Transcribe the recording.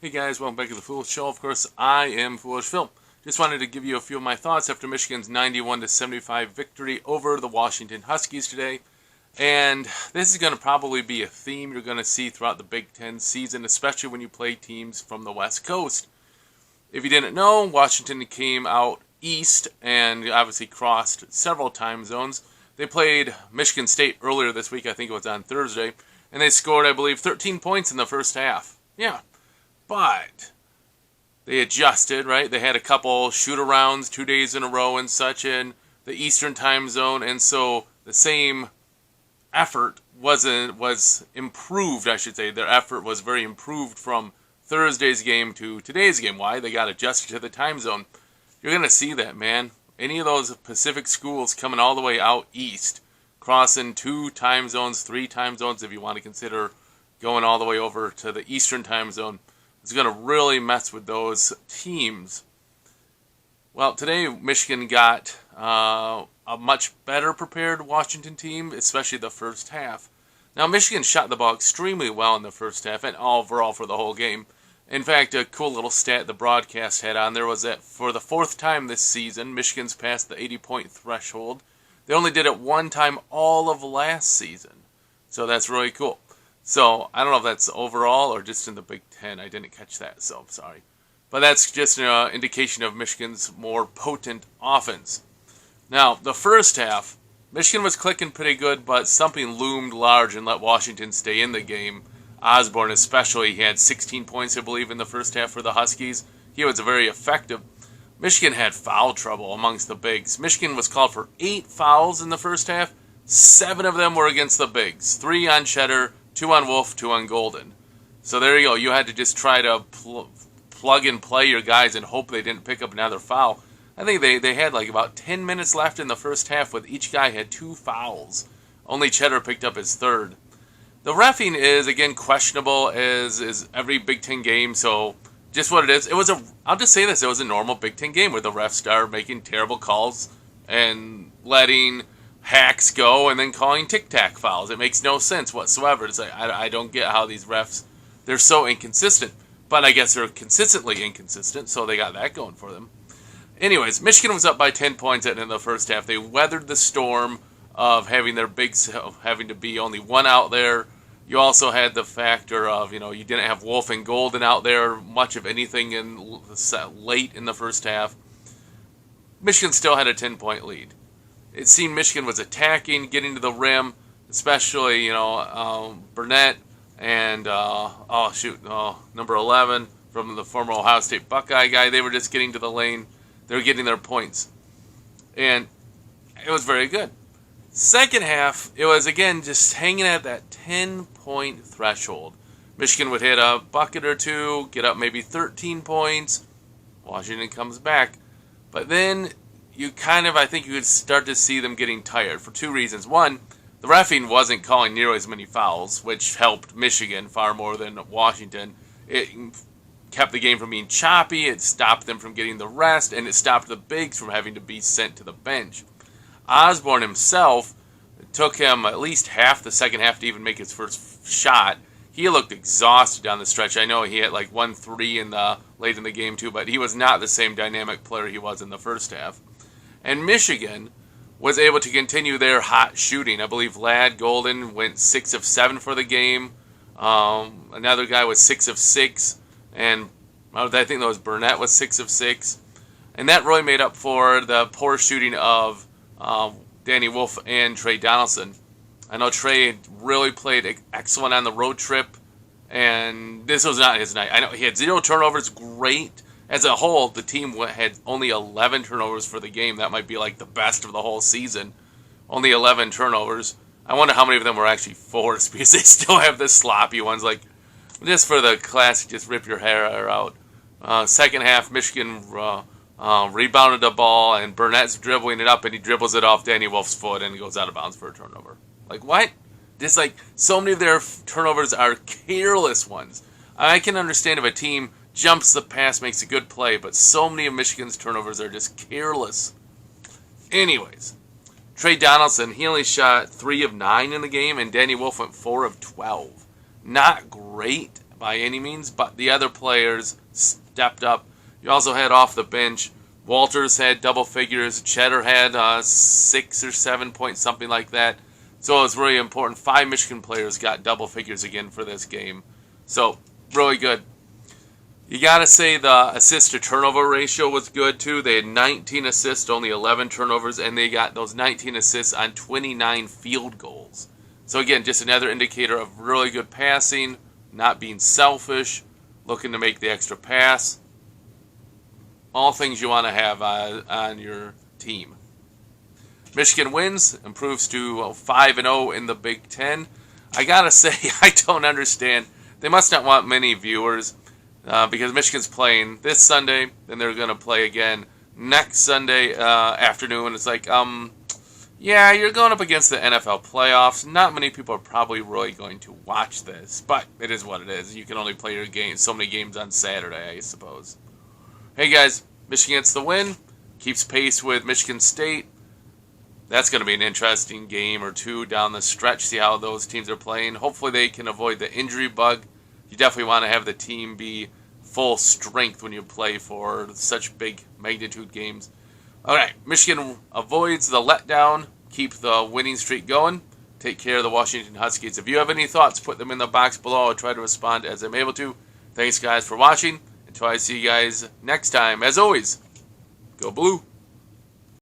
Hey guys, welcome back to the Foolish Show. Of course, I am Foolish Phil. Just wanted to give you a few of my thoughts after Michigan's 91-75 victory over the Washington Huskies today. And this is going to probably be a theme you're going to see throughout the Big Ten season, especially when you play teams from the West Coast. If you didn't know, Washington came out east and obviously crossed several time zones. They played Michigan State earlier this week, I think it was on Thursday, and they scored, I believe, 13 points in the first half. Yeah. But they adjusted, right? They had a couple shoot-arounds 2 days in a row and such in the Eastern time zone, and so the same effort was improved, I should say. Their effort was very improved from Thursday's game to today's game. Why? They got adjusted to the time zone. You're going to see that, man. Any of those Pacific schools coming all the way out east, crossing 2 time zones, 3 time zones, if you want to consider going all the way over to the Eastern time zone, is going to really mess with those teams. Well, today Michigan got a much better prepared Washington team, especially the first half. Now, Michigan shot the ball extremely well in the first half and overall for the whole game. In fact, a cool little stat the broadcast had on there was that for the 4th time this season, Michigan's passed the 80-point threshold. They only did it 1 time all of last season. So that's really cool. So, I don't know if that's overall or just in the Big Ten. I didn't catch that, so I'm sorry. But that's just an indication of Michigan's more potent offense. Now, the first half, Michigan was clicking pretty good, but something loomed large and let Washington stay in the game. Osborne especially, he had 16 points, I believe, in the first half for the Huskies. He was very effective. Michigan had foul trouble amongst the bigs. Michigan was called for 8 fouls in the first half. 7 of them were against the bigs. 3 on Cheddar, 2 on Wolf, 2 on Golden. So there you go. You had to just try to plug and play your guys and hope they didn't pick up another foul. I think they had like about 10 minutes left in the first half with each guy had 2 fouls. Only Cheddar picked up his 3rd. The reffing is, again, questionable as every Big Ten game, so just what it is. I'll just say this, it was a normal Big Ten game where the refs are making terrible calls and letting hacks go and then calling tic-tac fouls. It makes no sense whatsoever. It's like, I don't get how these refs, they're so inconsistent. But I guess they're consistently inconsistent, so they got that going for them. Anyways, Michigan was up by 10 points at the end of the first half. They weathered the storm of having their bigs having to be only 1 out there. You also had the factor of, you didn't have Wolf and Golden out there much of anything late in the first half. Michigan still had a 10-point lead. It seemed Michigan was attacking, getting to the rim, especially, Burnett and, number 11 from the former Ohio State Buckeye guy. They were just getting to the lane. They were getting their points. And it was very good. Second half, it was, again, just hanging at that 10-point threshold. Michigan would hit a bucket or 2, get up maybe 13 points. Washington comes back. But then I think you would start to see them getting tired for 2 reasons. One, the reffing wasn't calling nearly as many fouls, which helped Michigan far more than Washington. It kept the game from being choppy, it stopped them from getting the rest, and it stopped the bigs from having to be sent to the bench. Osborne himself, it took him at least half the second half to even make his first shot. He looked exhausted down the stretch. I know he had like 1-3 late in the game too, but he was not the same dynamic player he was in the first half. And Michigan was able to continue their hot shooting. I believe Ladd Golden went 6 of 7 for the game. Another guy was 6 of 6. And I think that was Burnett was 6 of 6. And that really made up for the poor shooting of Danny Wolf and Trey Donaldson. I know Trey really played excellent on the road trip. And this was not his night. I know he had 0 turnovers, great. As a whole, the team had only 11 turnovers for the game. That might be like the best of the whole season. Only 11 turnovers. I wonder how many of them were actually forced because they still have the sloppy ones. Like, just for the classic, just rip your hair out. Second half, Michigan rebounded the ball, and Burnett's dribbling it up, and he dribbles it off Danny Wolf's foot, and it goes out of bounds for a turnover. Like, what? Just like, so many of their turnovers are careless ones. I can understand if a team jumps the pass, makes a good play, but so many of Michigan's turnovers are just careless. Anyways, Trey Donaldson, he only shot 3 of 9 in the game, and Danny Wolf went 4 of 12. Not great, by any means, but the other players stepped up. You also had off the bench, Walters had double figures, Cheddar had 6 or 7 points, something like that. So it was really important. 5 Michigan players got double figures again for this game. So, really good. You got to say the assist to turnover ratio was good too. They had 19 assists, only 11 turnovers, and they got those 19 assists on 29 field goals. So again, just another indicator of really good passing, not being selfish, looking to make the extra pass. All things you want to have on your team. Michigan wins, improves to 5-0 in the Big Ten. I gotta say, I don't understand. They must not want many viewers because Michigan's playing this Sunday, then they're going to play again next Sunday afternoon. It's like, yeah, you're going up against the NFL playoffs. Not many people are probably really going to watch this, but it is what it is. You can only play your game, so many games on Saturday, I suppose. Hey guys, Michigan gets the win, keeps pace with Michigan State. That's going to be an interesting game or two down the stretch, see how those teams are playing. Hopefully they can avoid the injury bug. You definitely want to have the team be full strength when you play for such big magnitude games. All right, Michigan avoids the letdown, keep the winning streak going, take care of the Washington Huskies. If you have any thoughts, put them in the box below. I'll try to respond as I'm able to. Thanks, guys, for watching. Until I see you guys next time, as always, go Blue.